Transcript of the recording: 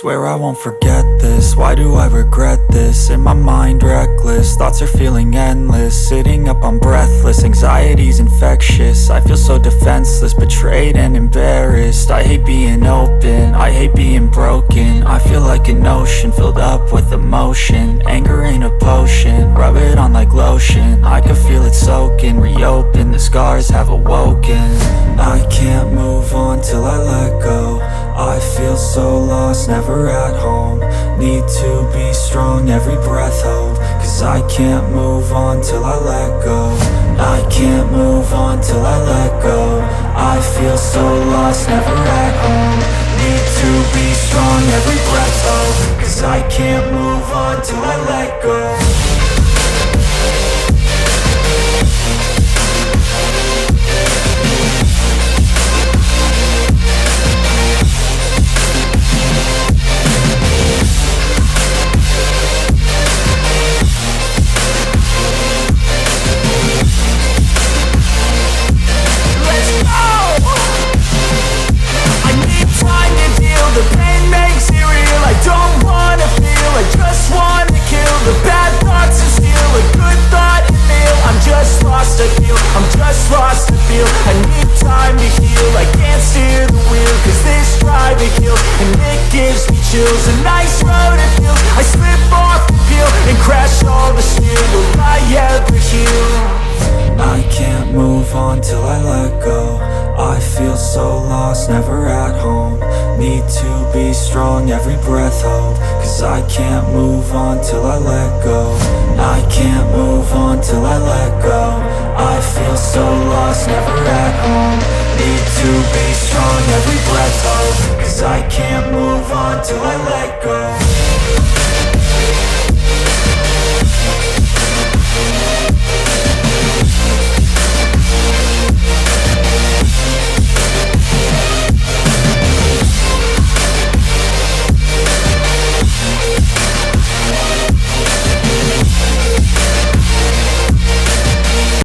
Swear I won't forget this, why do I regret this? In my mind reckless, thoughts are feeling endless. Sitting up I'm breathless, anxiety's infectious. I feel so defenseless, betrayed and embarrassed. I hate being open, I hate being broken. I feel like an ocean filled up with emotion. Anger ain't a potion, rub it on like lotion. I can feel it soaking, reopen, the scars have awoken. I can't move on till I let go. I feel so lost, never at home. Need to be strong, every breath hold. Cause I can't move on till I let go. I can't move on till I let go. I feel so lost, never at home. Need to be strong, every breath hold. Cause I can't move on till I let go. The pain makes it real, I don't wanna feel, I just wanna kill the bad thoughts and steal a good thought and feel. I'm just lost, I feel, I'm just lost, I feel. I need time to heal, I can't steer the wheel. Cause this drive it kills, and it gives me chills. A nice road it feels, I slip off the peel and crash all the steel. Will I ever heal? I can't move on till I let go. I feel so lost, never at home. Need to be strong, every breath hold. Cause I can't move on till I let go. I can't move on till I let go. I feel so lost, never at home. Need to be strong, every breath hold. Cause I can't move on till I let go.